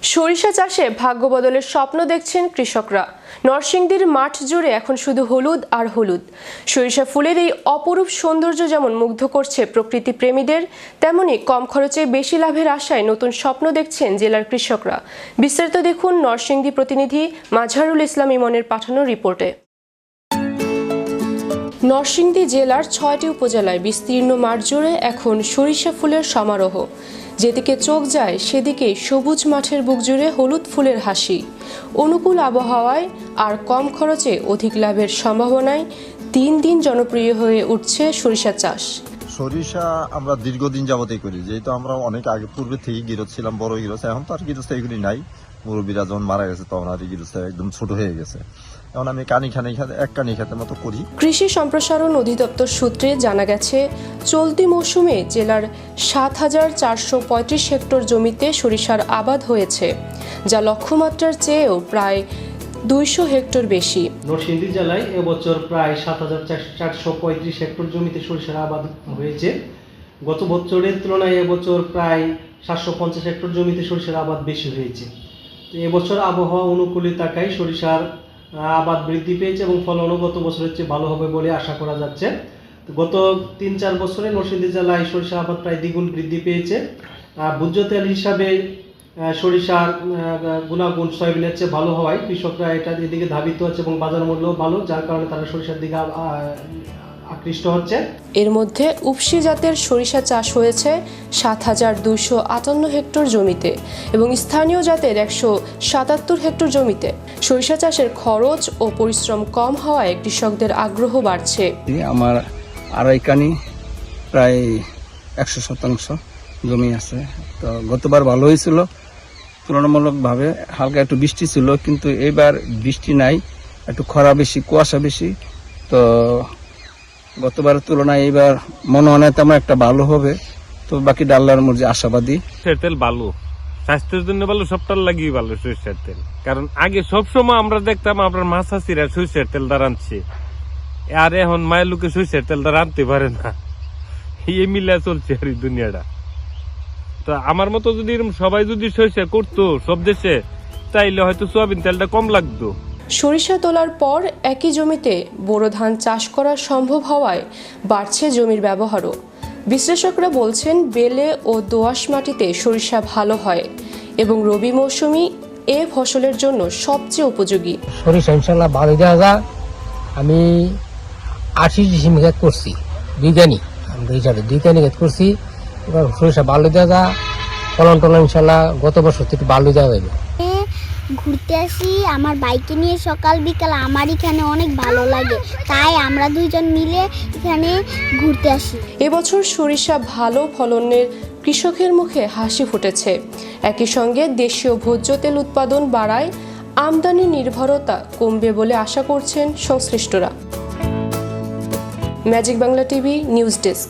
সরিষা চাষে ভাগ্য বদলের স্বপ্ন দেখছেন কৃষকরা। নরসিংদীর মাঠ জুড়ে এখন শুধু হলুদ আর হলুদ। সরিষা ফুলের এই অপরূপ সৌন্দর্য যেমন মুগ্ধ করছে প্রকৃতি প্রেমীদের, তেমনি কম খরচে বেশি লাভের আশায় নতুন স্বপ্ন দেখছেন জেলার কৃষকরা। বিস্তারিত দেখুন নরসিংদী প্রতিনিধি মাজহারুল ইসলাম ইমনের পাঠানো রিপোর্টে। নরসিংদী জেলার ৬টি উপজেলায় বিস্তীর্ণ মাঠ জুড়ে এখন সরিষা ফুলের সমারোহ। যেদিকে চোখ যায় সেদিকে সবুজ মাঠের বুক জুড়ে হলুদ ফুলের হাসি। অনুকূল আবহাওয়ায় আর কম খরচে অধিক লাভের সম্ভাবনায় দিন দিন জনপ্রিয় হয়ে উঠছে সরিষা চাষ। সরিষা আমরা দীর্ঘদিন যাবতই করি, যেহেতু আমরা অনেক আগে পূর্বে থেকে গিরোজ ছিলাম, বড় গিরোজ। এখন তো আর গিরোজটা এগুলি নাই, মুরব্বীরা যখন মারা গেছে তখন আর গিরোজটা একদম ছোট হয়ে গেছে। এখন আমি এক কানি খাতের মতো করি। কৃষি সম্প্রসারণ অধিদপ্তর সূত্রে জানা গেছে, চলতি মৌসুমে জেলার ৭,৪৩৫ হেক্টর জমিতে সরিষার আবাদ হয়েছে, যা লক্ষ্যমাত্রার চেয়েও প্রায় ২০০ হেক্টর বেশি। নরসিংদী জেলায় এবছর প্রায় ৭,৪৩৫ হেক্টর জমিতে সরিষার আবাদ হয়েছে। গত বছরের তুলনায় এবছর প্রায় ৭৫০ হেক্টর জমিতে সরিষার আবাদ বেশি হয়েছে। তো এবছর আবহাওয়া অনুকূলে থাকায় সরিষার আবাদ বৃদ্ধি পেয়েছে এবং ফলনও গত বছরের চেয়ে ভালো হবে বলে আশা করা যাচ্ছে। গত ৩-৪ বছরে নরসিংদী জেলায় সরিষা আবাদ প্রায় দ্বিগুণ বৃদ্ধি পেয়েছে। ভোজ্য তেল হিসাবে সরিষার গুণাগুণ সয়াবিনের চেয়ে ভালো হওয়ায় কৃষকরা এদিকে ধাবিত হচ্ছে এবং বাজার মূল্য ভালো, যার কারণে তারা সরিষার দিকে আকৃষ্ট হচ্ছে। এর মধ্যে উপসি জাতের সরিষা চাষ হয়েছে ৭,২৫৮ হেক্টর জমিতে এবং স্থানীয় জাতের ১৭৭ হেক্টর জমিতে। সরিষা চাষের খরচ ও পরিশ্রম কম হওয়ায় কৃষকদের আগ্রহ বাড়ছে। আমার আড়াই কানি প্রায় ১০০% জমি আছে। তো গতবার ভালো হয়েছিল, তুলনামূলকভাবে হালকা একটু বৃষ্টি ছিল, কিন্তু এবার বৃষ্টি নাই, একটু খরা বেশি, কুয়াশা বেশি। তো গতবারের তুলনায় এবার মনে হয় তেমন একটা ভালো হবে। তো বাকি ডাল্লার মধ্যে আশাবাদী। সরিষার তেল ভালো, স্বাস্থ্যের জন্য ভালো, সবটার লাগিয়ে ভালো সরিষার তেল। কারণ আগে সবসময় আমরা দেখতাম আপনার মাছ চাষিরা সরিষার তেলটা রাঁধছে, আর এখন মায়ের লোকে সরিষার তেলটা রাঁধতে পারে না। এই মিলে চলছে আর এই দুনিয়াটা। তো আমার মতো যদি সবাই যদি সরিষা করতো সব দেশে, তাইলে হয়তো সোয়াবিন তেলটা কম লাগতো। সরিষা তোলার পর একই জমিতে বোরো ধান চাষ করা সম্ভব হওয়ায় বাড়ছে জমির ব্যবহারও। বিশ্লেষকরা বলছেন, বেলে ও দোআঁশ মাটিতে সরিষা ভালো হয় এবং রবি মৌসুমী এ ফসলের জন্য সবচেয়ে উপযোগী। সরিষা ইনশাল্লাহ ভালো দেওয়া যায়। আমি ৮০ মেঘাত করছি, বিজ্ঞানী হিসাবে 2 কানি করছি। এবার সরিষা ভালো দেওয়া যায়, ফলন টলন ইনশাল্লাহ গত বছর থেকে ভালো দেওয়া যাবে। ঘুরতে আসি আমার বাইকে নিয়ে, সকাল বিকাল আমার এখানে অনেক ভালো লাগে, তাই আমরা দুইজন মিলে এখানে ঘুরতে আসি। এবছর সরিষা ভালো ফলনের কৃষকের মুখে হাসি ফুটেছে। একই সঙ্গে দেশীয় ভোজ্য তেল উৎপাদন বাড়ায় আমদানি নির্ভরতা কমবে বলে আশা করছেন সংশ্লিষ্টরা। Magic Bangla TV news desk.